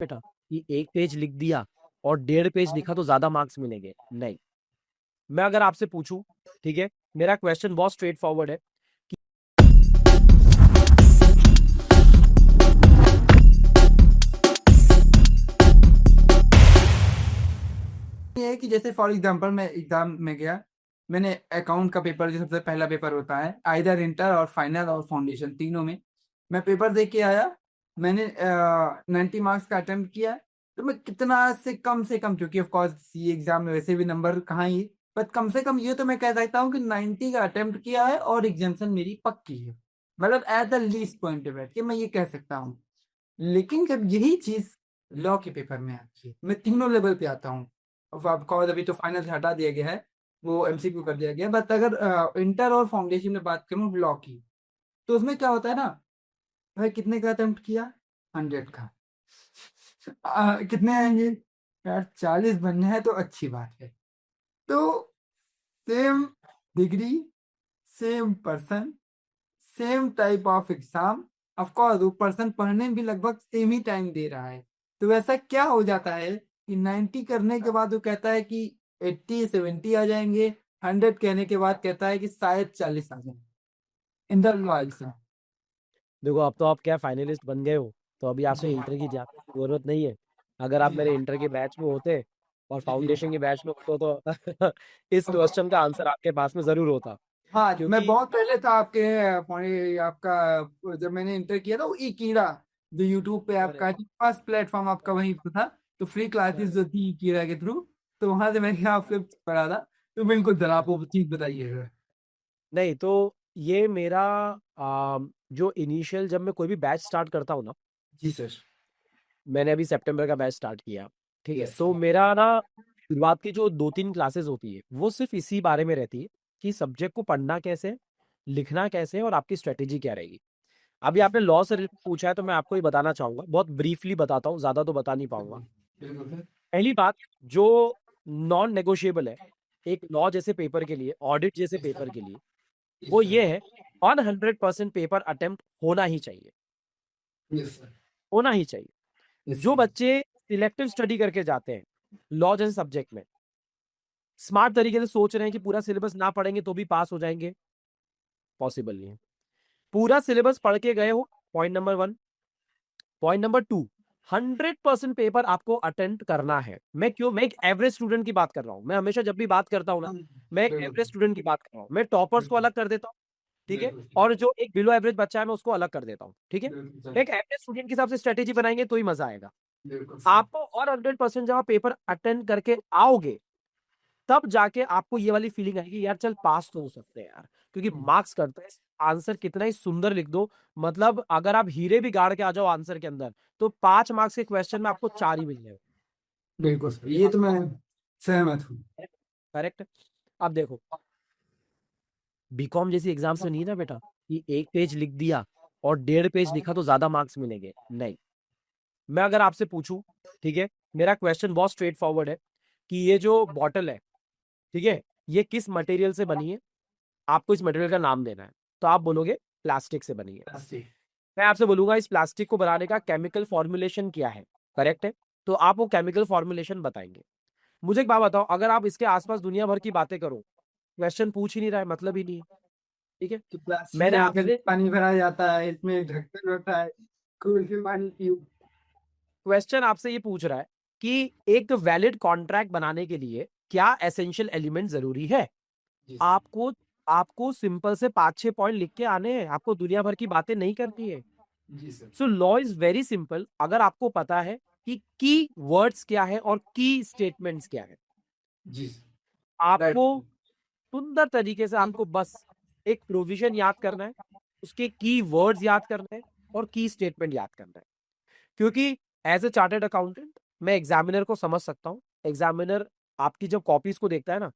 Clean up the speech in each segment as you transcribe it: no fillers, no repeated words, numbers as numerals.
बेटा कि एक पेज लिख दिया और 1.5 पेज लिखा तो ज्यादा मार्क्स मिलेंगे, नहीं। मैं अगर आपसे पूछूं, ठीक है, मेरा क्वेश्चन बहुत स्ट्रेट फॉरवर्ड है कि ये है कि जैसे फॉर एग्जांपल मैं एग्जाम में गया, मैंने अकाउंट का पेपर जो सबसे पहला पेपर होता है आइदर इंटर और फाइनल और फाउंडेशन तीनों में, मैं पेपर दे के आया। मैंने 90 मार्क्स का अटेम्प्ट किया। तो मैं कितना से कम, क्योंकि ऑफ कोर्स ये एग्जाम में वैसे भी नंबर कहाँ ही, पर कम से कम ये तो मैं कह सकता हूँ कि 90 का अटेम्प्ट किया है और एग्जामेशन मेरी पक्की है। मतलब एट द लीस्ट पॉइंट बैठ के मैं ये कह सकता हूँ। लेकिन जब यही चीज लॉ के पेपर में आती है, मैं तीनों लेवल पे आता हूँ। अब आपका अभी तो फाइनल से हटा दिया गया है, वो एमसीक्यू कर दिया गया है, बट अगर इंटर और फाउंडेशन में बात करूँ लॉ की, तो उसमें क्या होता है ना, भाई कितने का अटेम्प्ट किया, 100 का। कितने आएंगे यार, 40 बनने हैं तो अच्छी बात है। तो same degree, same person, same type of exam, of course वो पर्सन पढ़ने में भी लगभग सेम ही टाइम दे रहा है। तो वैसा क्या हो जाता है कि 90 करने के बाद वो कहता है कि 80 70 आ जाएंगे, 100 कहने के बाद कहता है कि शायद 40 आ जाएंगे इन द लॉ। देखो, अब तो आप क्या फाइनलिस्ट बन गए हो, तो अभी आपसे जी इंटर की जरूरत नहीं है। अगर आप जी मेरे इंटर के बैच में होते और जी फाउंडेशन के बैच में होते तो इस क्वेश्चन का आंसर आपके पास में जरूर होता। हाँ, मैं क्योंकि बहुत पहले था आपके आपका जब मैंने इंटर किया था, वो ई कीड़ा जो यूट्यूब पे अरे, आपका फर्स्ट प्लेटफॉर्म आपका वहीं पे था। तो फ्री क्लासेस जो थी ई कीड़ा के थ्रू, तो वहां से मैंने आपसे पढ़ा था। तो बिल्कुल जरा आप वो चीज बताइएगा। नहीं तो ये मेरा जो इनिशियल, जब मैं कोई भी बैच स्टार्ट करता हूँ ना, जी सर। मैंने अभी सितंबर का बैच स्टार्ट किया, ठीक है, यस। तो मेरा ना शुरुआत की जो 2-3 क्लासेस होती है वो सिर्फ इसी बारे में रहती है कि सब्जेक्ट को पढ़ना कैसे, लिखना कैसे और आपकी स्ट्रेटेजी क्या रहेगी। अभी आपने लॉ से रिलेटेड पूछा है तो मैं आपको ये बताना चाहूंगा, बहुत ब्रीफली बताता हूँ, ज्यादा तो बता नहीं पाऊंगा। बिल्कुल बिल्कुल सर। पहली बात, जो नॉन नेगोशिएबल है एक लॉ जैसे पेपर के लिए, ऑडिट जैसे पेपर के लिए, वो यस सर। ये है, 100% पेपर अटेम्प्ट होना ही चाहिए, यस सर। होना ही चाहिए। यस जो सर। बच्चे सिलेक्टिव स्टडी करके जाते हैं लॉ जैसे सब्जेक्ट में, स्मार्ट तरीके से सोच रहे हैं कि पूरा सिलेबस ना पढ़ेंगे तो भी पास हो जाएंगे, पॉसिबल नहीं है। पूरा सिलेबस पढ़ के गए हो, point number 1। Point number 2, 100% paper आपको अटेंड करना है। मैं एक एवरेज स्टूडेंट की बात कर रहा हूं। मैं हमेशा जब भी बात करता हूं ना, मैं एक बिल्कुल एवरेज स्टूडेंट की बात कर रहा हूं। मैं टॉपर्स को बिल्कुल अलग कर देता हूं, ठीक है, बिल्कुल और जो एक बिलो एवरेज बच्चा है मैं उसको अलग कर देता हूँ, ठीक है। बिल्कुल सर। एक एवरेज स्टूडेंट के हिसाब से स्ट्रेटेजी बनाएंगे तो ही मजा आएगा बिल्कुल सर। आपको। और 100% जब आप पेपर अटेंड करके आओगे, तब जाके आपको ये वाली फीलिंग आएगी यार चल पास तो हो सकते हैं यार, क्योंकि मार्क्स करते हैं। आंसर कितना ही सुंदर लिख दो, मतलब अगर आप हीरे भी गाड़ के आ जाओ आंसर के अंदर, तो 5 मार्क्स के क्वेश्चन में आपको 4 ही मिल जाएगा। बिल्कुल सर, ये ये बात तो मैं सहमत हूँ। करेक्ट है। अब देखो, बीकॉम जैसी एग्जाम्स में नहीं ना बेटा कि एक पेज लिख दिया और 1.5 पेज लिखा तो ज्यादा मार्क्स मिलेंगे, नहीं। मैं अगर आपसे पूछूं, ठीक है, मेरा क्वेश्चन बहुत स्ट्रेट फॉरवर्ड है कि ये जो बॉटल है, ठीक है, ये किस मटेरियल से बनी है, आपको इस मटेरियल का नाम देना है। तो आप बोलोगे प्लास्टिक से बनी है। मैं आपसे बोलूंगा इस प्लास्टिक को बनाने का केमिकल फॉर्मुलेशन क्या है, करेक्ट है, तो आप वो केमिकल फॉर्मुलेशन बताएंगे। मुझे एक बात बताओ, अगर आप इसके आसपास दुनिया भर की बातें करो, क्वेश्चन पूछ ही नहीं रहा है, मतलब ही नहीं है, ठीक है। तो प्लास्टिक मैंने में कैसे आपसे पानी भरा जाता है, इसमें ढक्कन होता है, कूल के पानी पियो। क्वेश्चन आपसे ये पूछ रहा है कि एक वैलिड कॉन्ट्रैक्ट बनाने के लिए क्या एसेंशियल एलिमेंट जरूरी है। जी सर। आपको आपको सिंपल से 5-6 पॉइंट लिख के आने हैं, आपको दुनिया भर की बातें नहीं करनी है। जी sir. So law is very simple, अगर आपको पता है कि की वर्ड्स क्या है और की स्टेटमेंट्स क्या है। जी सर। राइट। आपको सुंदर तरीके से आपको बस एक प्रोविजन याद करना है, उसके की वर्ड्स याद करना है और की स्टेटमेंट याद करना है। क्योंकि एज ए चार्टर्ड अकाउंटेंट मैं एग्जामिनर को समझ सकता हूँ। एग्जामिनर आपकी जब कॉपीज को देखता है ना,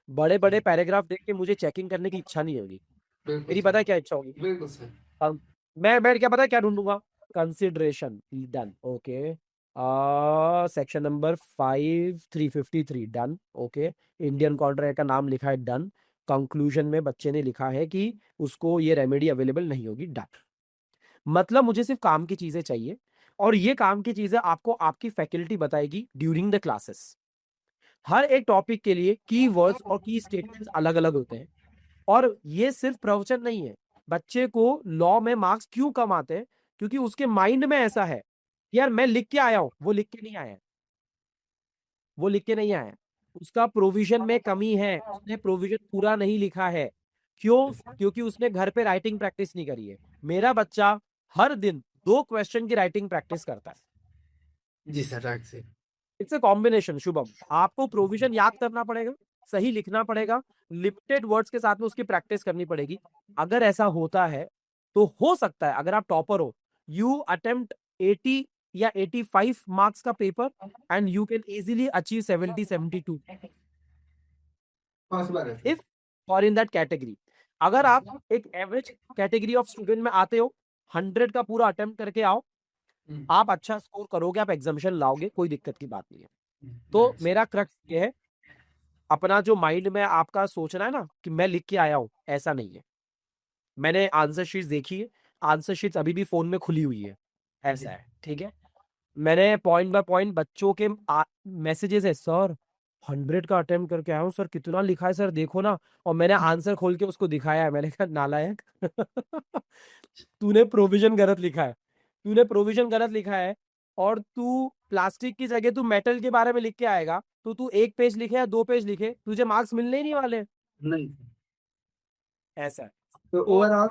बड़े बड़े पैराग्राफ देख के मुझे चेकिंग करने की इच्छा नहीं होगी। बिल्कुल मेरी सर। पता है क्या इच्छा होगी, बिल्कुल सर। मैं क्या पता है क्या ढूंढूंगा, consideration, done, okay, section number 5353 done, okay, Indian contract का नाम लिखा है, डन, कंक्लूजन में बच्चे ने लिखा है कि उसको ये रेमेडी अवेलेबल नहीं होगी, डन। मतलब मुझे सिर्फ काम की चीजें चाहिए। और ये काम की चीजें आपको आपकी फैकल्टी बताएगी ड्यूरिंग द क्लासेस। हर एक टॉपिक के लिए की वर्ड्स और की स्टेटमेंट्स अलग अलग होते हैं। और ये सिर्फ प्रवचन नहीं है। बच्चे को लॉ में मार्क्स क्यों कम आते हैं? क्योंकि उसके माइंड में ऐसा है, यार मैं लिख के आया हूं, वो लिख के नहीं आया है। वो लिख के नहीं आया है। उसका प्रोविजन में कमी है, उसने प्रोविजन पूरा नहीं लिखा है। क्यों? क्योंकि उसने घर पे राइटिंग प्रैक्टिस नहीं करी है। मेरा बच्चा हर दिन 2 क्वेश्चन की राइटिंग प्रैक्टिस करता है। जी सर, राइट से। It's a combination Shubham. आपको प्रोविजन याद करना पड़ेगा, सही लिखना पड़ेगा, लिमिटेड वर्ड्स के साथ में उसकी प्रैक्टिस करनी पड़ेगी। अगर ऐसा होता है तो हो सकता है अगर आप टॉपर हो, यू अटेम्प्ट 80 या 85 मार्क्स का paper and you can easily achieve 70 72 possible है इफ और इन दैट कैटेगरी। अगर आप एक एवरेज कैटेगरी ऑफ स्टूडेंट में आते हो, 100 का पूरा अटेम्प्ट करके आओ, आप अच्छा स्कोर करोगे, आप एग्जामिशन लाओगे, कोई दिक्कत की बात नहीं है। तो मेरा क्रक्स ये है, अपना जो माइंड में आपका सोचना है ना कि मैं लिख के आया हूं, ऐसा नहीं है। मैंने आंसर शीट्स देखी है, आंसर शीट्स अभी भी फोन में खुली हुई है, ऐसा है, ठीक है। मैंने पॉइंट बाय पॉइंट बच्चों के मैसेजेस है, सर 100 का अटेम्प्ट करके आया हूँ सर, कितना लिखा है सर देखो ना। और मैंने आंसर खोल के उसको दिखाया है, मैंने कहा नालायक तूने प्रोविजन गलत लिखा है, तूने प्रोविजन गलत लिखा है। और तू प्लास्टिक की जगह तू मेटल के बारे में लिख के आएगा, तो तू 1 पेज लिखे या 2 पेज लिखे, तुझे मार्क्स मिलने ही नहीं वाले। नहीं। ऐसा है। तो तो ओवरऑल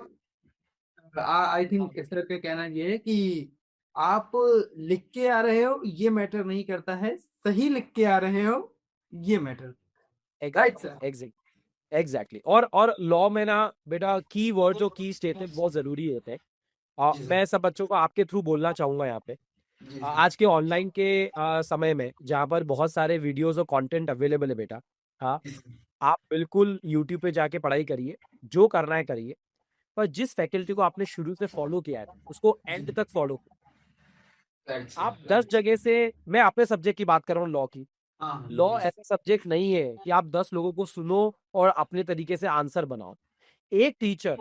आई थिंक इस तरह का कहना ये है कि आप लिख के आ रहे हो ये मैटर नहीं करता है, सही लिख के आ रहे हो ये मैटर। Right sir. एग्जैक्टली। और लॉ में ना बेटा की वर्ड्स और की स्टेटमेंट बहुत जरूरी होते हैं। जी सर। मैं सब बच्चों को आपके थ्रू बोलना चाहूंगा यहाँ पे। जी आज के ऑनलाइन के समय में जहाँ पर बहुत सारे वीडियोस और कंटेंट अवेलेबल है बेटा, हाँ, सर। आप बिल्कुल यूट्यूब पे जाके पढ़ाई करिए, जो करना है करिए। पर जिस फैकल्टी को आपने शुरू से फॉलो किया है उसको एंड तक फॉलो। राइट आप सर। 10 जगह से, मैं अपने सब्जेक्ट की बात कर रहा हूँ लॉ की, हाँ लॉ जी ऐसा सब्जेक्ट नहीं है कि आप 10 लोगों को सुनो और अपने तरीके से आंसर बनाओ। एक टीचर,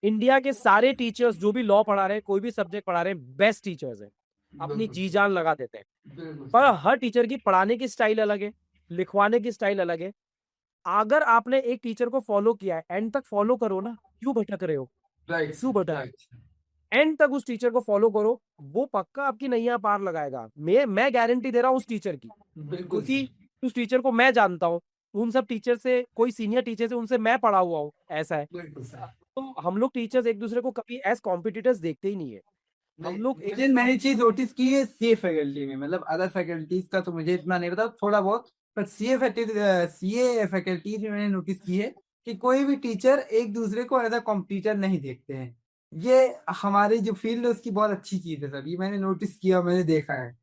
इंडिया के सारे टीचर्स जो भी लॉ पढ़ा रहे हैं, कोई भी सब्जेक्ट पढ़ा रहे हैं, बेस्ट टीचर्स हैं, अपनी बिल्कुल जी जान लगा देते हैं। बिल्कुल पर सर। हर टीचर की पढ़ाने की स्टाइल अलग है, लिखवाने की स्टाइल अलग है। अगर आपने एक टीचर को फॉलो किया है, एंड तक फॉलो करो ना, क्यों भटक रहे हो? राइट क्यों सर। भटक रहे राइट हो? एंड तक उस टीचर को फॉलो करो, वो पक्का आपकी नैया पार लगाएगा। मैं गारंटी दे रहा हूँ उस टीचर की, बिल्कुल क्योंकि सर। उस टीचर को मैं जानता हूँ। उन सब टीचर से, कोई सीनियर टीचर से, उनसे मैं पढ़ा हुआ हूँ, ऐसा है। बिल्कुल सर। तो हम लोग टीचर्स एक दूसरे को कभी एज कॉम्पिटिटर्स देखते ही नहीं है। नहीं, हम लोग एक मुझे मैंने चीज नोटिस की है सीए फैकल्टी में, मतलब अदर फैकल्टीज का तो मुझे इतना नहीं पता, थोड़ा बहुत। पर सीए फैकल्टीज में मैंने नोटिस की है कि कोई भी टीचर एक दूसरे को एज अ कॉम्पिटिटर नहीं देखते हैं। ये हमारी जो फील्ड है उसकी बहुत अच्छी चीज है सर, ये मैंने नोटिस किया, मैंने देखा है।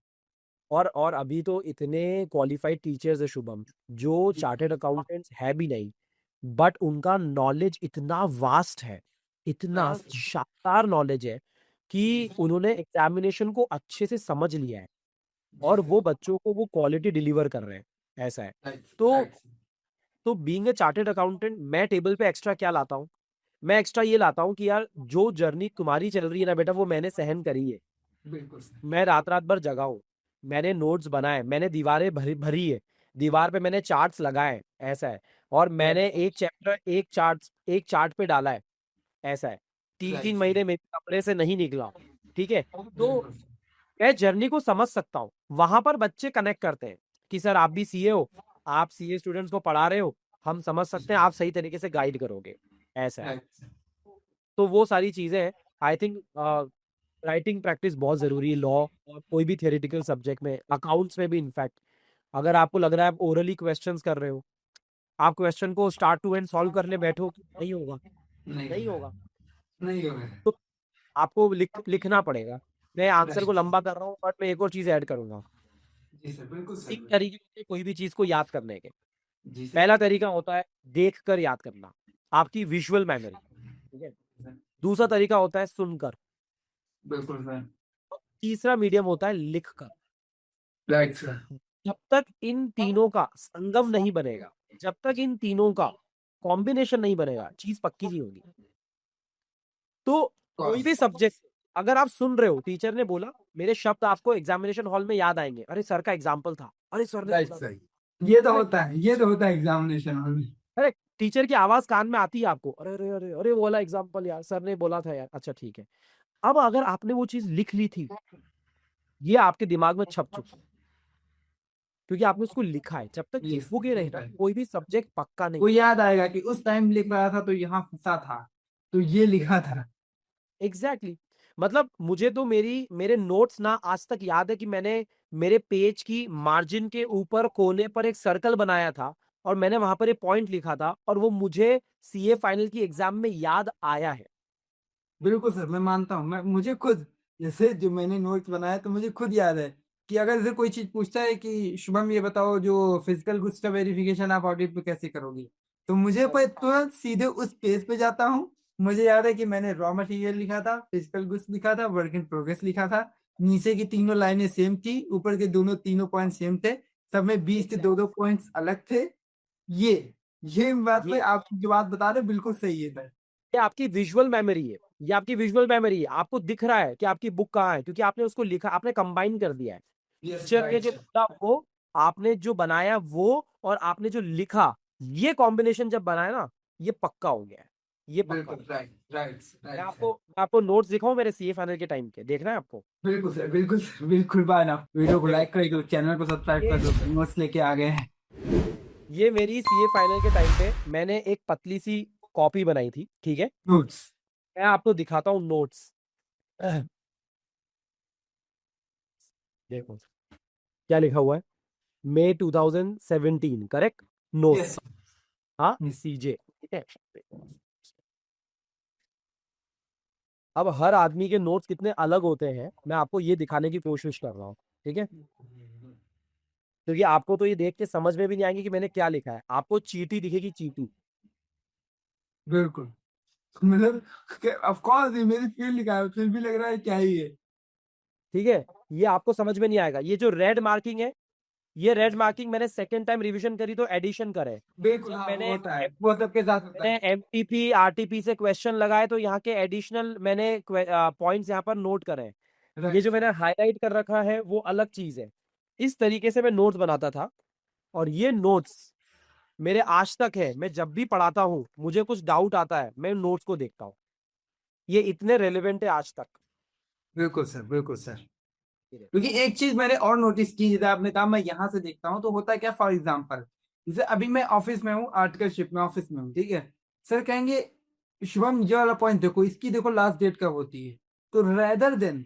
और अभी तो इतने क्वालिफाइड टीचर्स है शुभम, जो जी चार्टर्ड अकाउंटेंट्स है भी नहीं, बट उनका नॉलेज इतना वास्ट है, इतना राइट शानदार नॉलेज है कि उन्होंने एग्जामिनेशन को अच्छे से समझ लिया है जी और सर। वो बच्चों को वो क्वालिटी डिलीवर कर रहे हैं, ऐसा है। राइट तो राइट तो बीइंग ए चार्टर्ड अकाउंटेंट, मैं टेबल पे एक्स्ट्रा क्या लाता हूँ? मैं एक्स्ट्रा ये लाता हूँ कि यार जो जर्नी तुम्हारी चल रही है ना बेटा, वो मैंने सहन करी है। बिल्कुल सर। मैं रात रात भर जगा हूँ, मैंने नोट्स बनाए, मैंने दीवारें भरी भरी है, दीवार पे मैंने चार्ट्स लगाए, ऐसा है। और मैंने एक चैप्टर एक चार्ट पे डाला है, ऐसा है। तीन राइट तीन सर। महीने में कमरे से नहीं निकला, ठीक है। तो बिल्कुल मैं जर्नी को समझ सकता हूँ। वहां पर बच्चे कनेक्ट करते हैं कि सर आप भी सीए हो, आप सीए स्टूडेंट्स को पढ़ा रहे हो, हम समझ सकते हैं, आप सही तरीके से गाइड करोगे, ऐसा है। Right sir. तो वो सारी चीजें हैं। आई थिंक राइटिंग प्रैक्टिस बहुत जरूरी है, लॉ और कोई भी थियोरेटिकल सब्जेक्ट में, अकाउंट्स में भी इनफैक्ट। अगर आपको लग रहा है आप ओरली क्वेश्चंस कर रहे हो, आप क्वेश्चन को स्टार्ट टू एंड सॉल्व करने बैठो, नहीं होगा, नहीं नहीं होगा। होगा। नहीं होगा। तो आपको लिखना पड़ेगा। मैं आंसर को राइट। लंबा कर रहा हूँ, बट मैं एक और चीज ऐड करूंगा। जी सर, बिल्कुल सर। 3 तरीके होते हैं कोई भी चीज को याद करने के। जी सर। पहला तरीका होता है देख कर याद करना, आपकी विजुअल मेमोरी, ठीक है। दूसरा तरीका होता है सुनकर। बिल्कुल सर। और तीसरा मीडियम होता है लिख कर। Right sir. जब तक इन तीनों का संगम नहीं बनेगा, जब तक इन तीनों का कॉम्बिनेशन नहीं बनेगा, चीज पक्की नहीं होगी। तो कोई भी सब्जेक्ट, अगर आप सुन रहे हो, टीचर ने बोला, मेरे शब्द आपको एग्जामिनेशन हॉल में याद आएंगे, अरे सर का एग्जाम्पल था, अरे सर ने राइट बोला था। सही, ये तो अरे होता है, ये तो होता है एग्जामिनेशन हॉल में। अरे टीचर की आवाज कान में आती है आपको, अरे अरे अरे अरे वो वाला एग्जाम्पल यार, सर ने बोला था यार, अच्छा ठीक है। अब अगर आपने वो चीज लिख ली थी, ये आपके दिमाग में छप चुकी है, क्योंकि आपने उसको लिखा है। जब तक Yes, लिखोगे नहीं ना, कोई भी सब्जेक्ट पक्का नहीं। वो याद आएगा कि उस टाइम लिख रहा था तो यहाँ फंसा था, तो ये लिखा था। एग्जैक्टली मतलब मुझे तो मेरे नोट्स ना आज तक याद है कि मैंने मेरे पेज की मार्जिन के ऊपर कोने पर एक सर्कल बनाया था और मैंने वहां पर एक पॉइंट लिखा था, और वो मुझे सीए फाइनल की एग्जाम में याद आया है। बिल्कुल सर, मैं मानता हूँ, मैं मुझे खुद, जैसे जो मैंने नोट्स बनाया तो मुझे खुद याद है कि अगर जैसे कोई चीज पूछता है कि शुभम ये बताओ जो फिजिकल गुड्स का वेरिफिकेशन आप ऑडिट पे कैसे करोगे, तो मुझे पर तुरंत सीधे उस पेज पे जाता हूँ। मुझे याद है कि मैंने रॉ मटेरियल लिखा था, फिजिकल गुड्स लिखा था, वर्क इन प्रोग्रेस लिखा था। नीचे की तीनों लाइनें सेम थी, ऊपर के दोनों तीनों पॉइंट सेम थे। सब में 20 के दो दो पॉइंट्स अलग थे। ये ये बात पे ये आप जो बात बता रहे हो बिल्कुल सही है सर। ये आपकी विजुअल मेमोरी है। ये आपकी विजुअल मेमोरी है, आपको दिख रहा है कि आपकी बुक कहाँ है, क्योंकि आपने उसको लिखा, आपने कंबाइन कर दिया है। यस टीचर ने राइट जो सर। बोला वो, आपने जो बनाया वो, और आपने जो लिखा, ये कॉम्बिनेशन जब बनाया ना, ये पक्का हो गया है। ये पक्का हो बिल्कुल गया। राइट राइट मैं राइट आपको सर। मैं आपको नोट्स दिखाऊं मेरे सीए फाइनल के टाइम के, देखना है आपको? बिल्कुल सर, बिल्कुल सर, बिल्कुल बाय ना, वीडियो को देखो, लाइक कर दो, चैनल को सब्सक्राइब ये कर दो, नोट्स लेके आ गए हैं। ये मेरी सीए फाइनल के टाइम पे मैंने एक पतली सी कॉपी बनाई थी, ठीक है? नोट्स। मैं आपको दिखाता हूँ नोट्स। देखो क्या लिखा हुआ है, मई 2017, करेक्ट? No yes. हाँ, सीजे, ठीक है। अब हर आदमी के नोट्स कितने अलग होते हैं, मैं आपको ये दिखाने की कोशिश कर रहा हूँ, ठीक है? क्योंकि आपको तो ये देख के समझ में भी नहीं आएंगे कि मैंने क्या लिखा है, आपको चीटी दिखेगी, चीटी। बिल्कुल, मतलब ऑफ कोर्स ये मेरी फील्ड लिखा है, फिर भी लग रहा है क्या ही है। ठीक है, ये आपको समझ में नहीं आएगा। ये जो रेड मार्किंग है, ये रेड मार्किंग मैंने सेकेंड टाइम रिवीजन करी तो एडिशन करे। बिल्कुल जब हाँ, वो मैंने होता है, वो सबके साथ होता मैंने है। एमटीपी आरटीपी से क्वेश्चन लगाए तो यहाँ के एडिशनल मैंने पॉइंट्स यहाँ पर नोट करे हैं। ये राइट जो मैंने सर। हाईलाइट कर रखा है वो अलग चीज है। इस तरीके से मैं नोट्स बनाता था, और ये नोट्स मेरे आज तक है। मैं जब भी पढ़ाता हूँ, मुझे कुछ डाउट आता है, मैं नोट्स को देखता हूँ। ये इतने रेलेवेंट है आज तक। बिल्कुल सर, बिल्कुल सर। क्योंकि एक चीज मैंने और नोटिस की, जैसे आपने कहा मैं यहाँ से देखता हूँ, तो होता है क्या, फॉर एग्जाम्पल जैसे अभी मैं ऑफिस में हूँ, आर्टिकलशिप में ऑफिस में हूँ, ठीक है। सर कहेंगे शुभम ये वाला पॉइंट देखो, इसकी देखो लास्ट डेट कब होती है। तो रेदर देन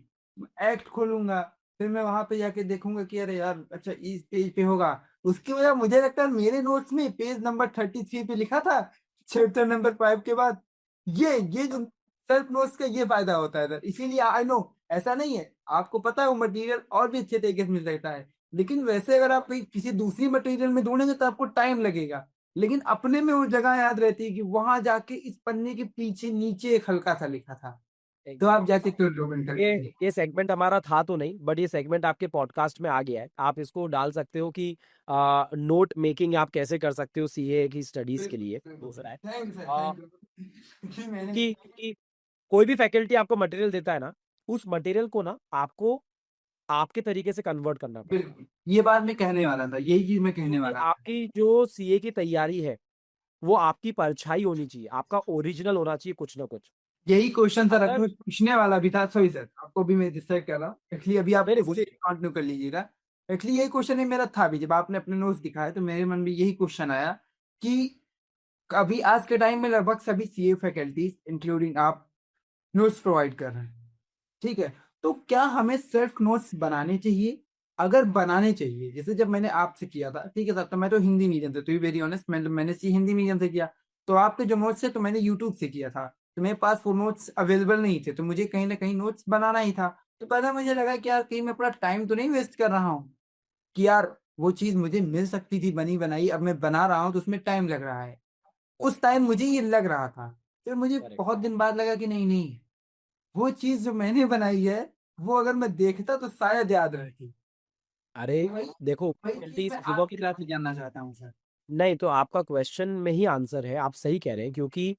एक्ट खोलूंगा, फिर मैं वहां पे जाके देखूंगा कि अरे यार अच्छा इस पेज पे होगा, उसकी वजह मुझे लगता है मेरे नोट्स में पेज नंबर 33 पे लिखा था, चैप्टर नंबर 5 के बाद। ये जो सेल्फ नोट्स का ये फायदा होता है सर, इसीलिए आई नो ऐसा नहीं है, आपको पता है वो मटेरियल और भी अच्छे तरीके से मिल सकता है, लेकिन वैसे अगर आप किसी दूसरी मटेरियल में ढूंढेंगे तो आपको टाइम लगेगा। लेकिन अपने में वो जगह याद रहती है कि वहां जाके इस पन्ने के पीछे नीचे एक हल्का सा लिखा था, तो आप जाके क्यों ढूंढ करके। ये सेगमेंट हमारा था तो नहीं, बट ये सेगमेंट आपके पॉडकास्ट में आ गया है। आप इसको डाल सकते हो कि नोट मेकिंग आप कैसे कर सकते हो सीए की स्टडीज के लिए, दूसरा है। Thank you sir, ah, thank you मैंने। कि कोई भी फैकल्टी आपको मटेरियल देता है ना, उस मटेरियल को ना आपको आपके तरीके से कन्वर्ट करना पड़ेगा। बिल्कुल, ये बात मैं कहने वाला था, यही चीज मैं कहने क्योंकि वाला था। आपकी जो सीए की तैयारी है, वो आपकी परछाई होनी चाहिए, आपका ओरिजिनल होना चाहिए कुछ ना कुछ। यही क्वेश्चन सर अगर अभी पूछने वाला भी था, सॉरी सर आपको भी मैं डिस्टर्ब कर रहा हूँ, एक्चुअली अभी आप नहीं नहीं इससे बोलिए। कंटिन्यू कर लीजिएगा। एक्चुअली यही क्वेश्चन ही मेरा था भी, जब आपने अपने नोट्स दिखाए तो मेरे मन में यही क्वेश्चन आया कि अभी आज के टाइम में लगभग सभी सीए फैकल्टीज इंक्लूडिंग आप नोट्स प्रोवाइड कर रहे हैं, ठीक है। तो क्या हमें सेल्फ नोट्स बनाने चाहिए? अगर बनाने चाहिए, जैसे जब मैंने आपसे किया था, ठीक है सर, तो मैं तो हिंदी मीडियम से, तो बी वेरी ऑनेस्ट, मैंने सी हिंदी मीडियम से किया। तो आपके जो नोट्स है तो मैंने यूट्यूब से किया था, तो मेरे पास वो नोट्स अवेलेबल नहीं थे, तो मुझे कहीं ना कहीं नोट्स बनाना ही था। तो पहले मुझे लगा कि यार कहीं मैं पूरा टाइम तो नहीं वेस्ट कर रहा हूँ, कि यार वो चीज मुझे मिल सकती थी बनी बनाई, अब मैं बना रहा हूँ तो उसमें टाइम लग रहा है। उस टाइम मुझे ये लग रहा था, फिर मुझे करेक्ट। बहुत दिन बाद लगा कि नहीं नहीं, वो चीज जो मैंने बनाई है वो अगर मैं देखता तो शायद याद रहती। अरे वही देखो, वही चीज फैकल्टीज मैं सुबह आपकी तरफ से जानना चाहता हूँ सर। नहीं, तो आपका क्वेश्चन में ही आंसर है, आप सही कह रहे हैं। क्योंकि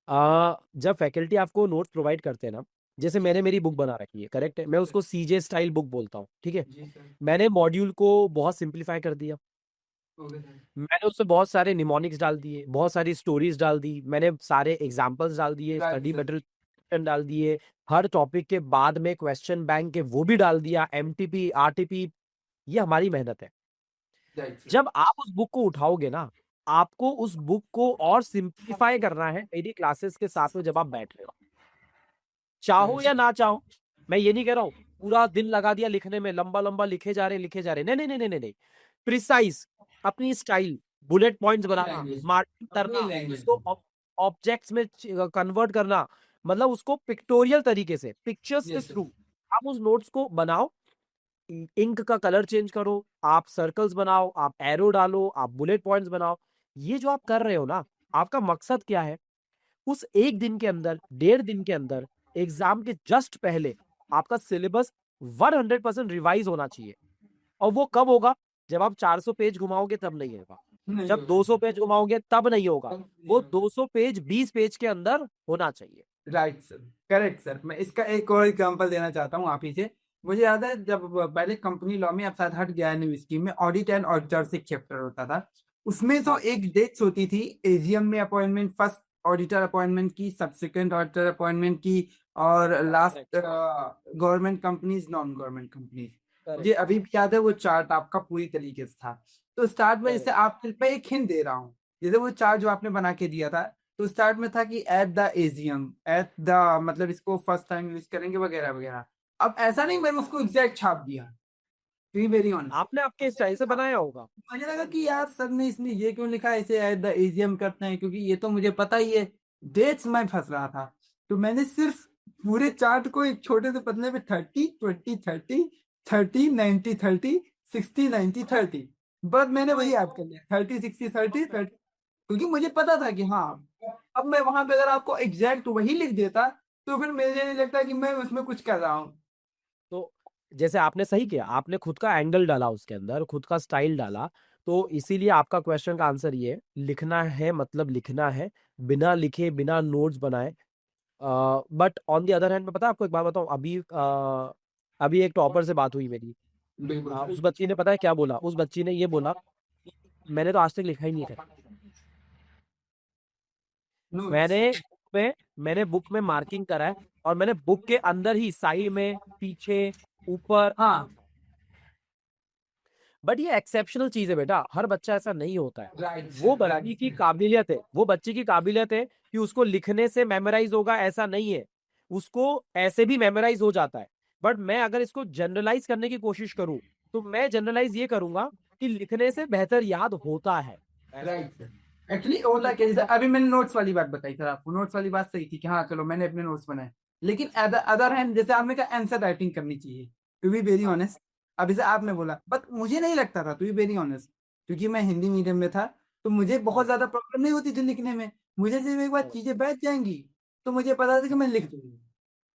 जब फैकल्टी आपको नोट्स प्रोवाइड करते हैं ना, जैसे मैंने मेरी बुक बना रखी है, करेक्ट है, मैं उसको सीजे स्टाइल बुक बोलता हूँ, ठीक है। जी सर। मैंने मॉड्यूल को बहुत सिंप्लीफाई कर दिया। Okay sir. मैंने उसमें बहुत सारे निमोनिक्स डाल दिए, बहुत सारी स्टोरीज डाल दी, मैंने सारे एग्जाम्पल्स डाल दिए, राइट स्टडी सर। मटेरियल डाल दिए, हर टॉपिक के बाद में क्वेश्चन बैंक के वो भी डाल दिया, एमटीपी आरटीपी। ये हमारी मेहनत है। Right sir. जब आप उस बुक को उठाओगे ना, आपको उस बुक को और सिंप्लीफाई करना है मेरी क्लासेस के साथ में जब आप बैठ रहे हो, चाहो या ना चाहो। मैं ये नहीं कह रहा हूँ पूरा दिन लगा दिया लिखने में, लंबा लंबा लिखे जा रहे, नहीं नहीं नहीं नहीं नहीं। प्रिसाइज, अपनी स्टाइल, बुलेट पॉइंट्स बनाना, लैंग्वेज, मार्किंग अपनी करना, लैंग्वेज उसको ऑब्जेक्ट्स में कन्वर्ट करना, मतलब उसको पिक्टोरियल तरीके से, पिक्चर्स के यस सर। थ्रू आप उस नोट्स को बनाओ। इंक का कलर चेंज करो, आप सर्कल्स बनाओ, आप एरो डालो, आप बुलेट पॉइंट्स बनाओ। ये जो आप कर रहे हो ना, आपका मकसद क्या है? उस एक दिन के अंदर, 1.5 दिन के अंदर, एग्जाम के जस्ट पहले आपका सिलेबस 100% रिवाइज होना चाहिए। और वो कब होगा? जब आप 400 पेज घुमाओगे तब नहीं होगा, नहीं जब होगा 200 पेज घुमाओगे तब नहीं होगा। तब नहीं वो होगा। 200 पेज 20 पेज के अंदर होना चाहिए। Right sir. Correct sir. मैं इसका एक और एग्जांपल देना चाहता हूँ आप ही से। मुझे याद है जब पहले कंपनी लॉ में, अब शायद हट गया है न्यू स्कीम में, ऑडिट एंड ऑडिटर्स एक चैप्टर होता था। उसमें तो हाँ, एक डेट्स होती थी, एजीएम में अपॉइंटमेंट, फर्स्ट ऑडिटर अपॉइंटमेंट की, सब्सिक्वेंट ऑडिटर अपॉइंटमेंट की, और last correct government companies, non government companies. मुझे करेक्ट अभी भी याद है वो चार्ट आपका पूरी तरीके से था। तो स्टार्ट में जैसे करेक्ट आप मैं एक हिंट दे रहा हूँ, जैसे वो चार्ट जो आपने बना के दिया था, तो स्टार्ट में था कि at the AGM, at the, मतलब इसको फर्स्ट टाइम यूज करेंगे वगैरह वगैरह। अब ऐसा नहीं मैंने उसको एग्जैक्ट छाप दिया, टू बी वेरी ऑनेस्ट। आपने आपके स्टाइल से बनाया होगा। मुझे लगा कि यार सर ने इसमें ये क्यों लिखा है, इसे एट द एजीएम करते हैं, क्योंकि ये तो मुझे पता ही है। डेट्स में फंस रहा था। तो मैंने सिर्फ पूरे चार्ट को एक छोटे से पतले में 30 20 30 30 90 30 60 90 30, बस मैंने वही याद कर लिया, 30 60 30 30, क्योंकि मुझे पता था कि हाँ, अब मैं वहां पे अगर आपको एग्जैक्ट वही लिख देता तो फिर मुझे नहीं लगता कि मैं उसमें कुछ कर रहा हूँ। तो जैसे आपने सही किया, आपने खुद का एंगल डाला उसके अंदर, खुद का स्टाइल डाला। तो इसीलिए आपका क्वेश्चन का आंसर ये है, लिखना है मतलब लिखना है, बिना लिखे बिना नोट्स बनाए। But on the other hand में, पता है आपको एक बात बताऊं, अभी एक टॉपर से बात हुई मेरी। बिल्कुल उस सर। बच्ची ने, पता है क्या बोला? उस बच्ची ने ये बोला, मैंने तो आज तक लिखा ही नहीं था। नोट्स। मैंने मैंने बुक में मार्किंग करा है, और मैंने बुक के अंदर ही साइड में, पीछे, ऊपर। हाँ। बट ये एक्सेप्शनल चीज है बेटा, हर बच्चा ऐसा नहीं होता है। राइट वो सर। बच्ची की राइट। काबिलियत है, वो बच्ची की काबिलियत है कि उसको लिखने से मेमोराइज होगा, ऐसा नहीं है। उसको ऐसे भी मेमोराइज हो जाता है। बट मैं अगर इसको जनरलाइज करने की कोशिश करूं, तो मैं जनरलाइज ये करूंगा कि लिखने से बेहतर याद होता है, ऐसा। Right sir. एक्चुअली होता क्या, जैसे अभी मैंने नोट्स वाली बात बताई सर आपको, नोट्स वाली बात सही थी कि हाँ चलो मैंने अपने नोट्स बनाए, लेकिन अदर हैंड जैसे आपने कहा आंसर राइटिंग करनी चाहिए, टू बी वेरी हाँ ऑनेस्ट। अब जैसे आपने बोला, बट मुझे नहीं लगता था, टू बी वेरी ऑनेस्ट, क्योंकि मैं हिंदी मीडियम में था, तो मुझे बहुत हाँ ज्यादा प्रॉब्लम नहीं होती थी लिखने में। मुझे जब एक बार हाँ चीजें बैठ जाएंगी तो मुझे पता था कि मैं लिख दूंगी।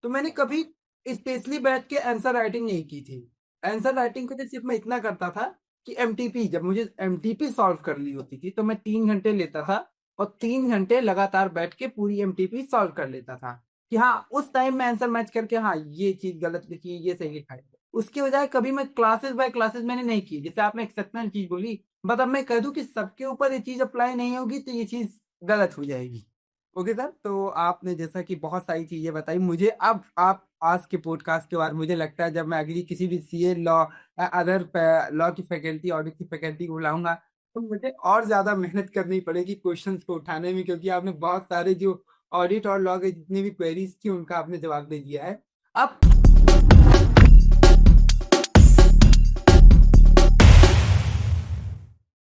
तो मैंने कभी स्पेशली बैठ के आंसर राइटिंग नहीं की थी। आंसर राइटिंग को तो सिर्फ मैं इतना करता था कि एमटीपी, जब मुझे एमटीपी सॉल्व करनी होती थी तो मैं 3 घंटे लेता था, और 3 घंटे लगातार बैठ के पूरी एमटीपी सॉल्व कर लेता था, कि हाँ उस टाइम में आंसर मैच करके हाँ ये चीज गलत लिखी, ये सही लिखा है। उसके बजाय कभी मैं क्लासेस बाय क्लासेस मैंने नहीं की, जैसे आपने एक्सेप्शनल चीज बोली, बट अब मैं कह दूं कि सबके ऊपर ये चीज अप्लाई नहीं होगी तो ये चीज गलत हो जाएगी। ओके सर, तो आपने जैसा कि बहुत सारी चीजें बताई मुझे, अब आप आज के पॉडकास्ट के बाद मुझे लगता है जब मैं अगली किसी भी सीए लॉ, अदर लॉ की फैकल्टी, ऑडिट की फैकल्टी को बुलाऊंगा, तो मुझे और ज्यादा मेहनत करनी पड़ेगी क्वेश्चंस को उठाने में, क्योंकि आपने बहुत सारे जो ऑडिट और लॉ के जितनी भी क्वेरीज थी उनका आपने जवाब दे दिया है। अब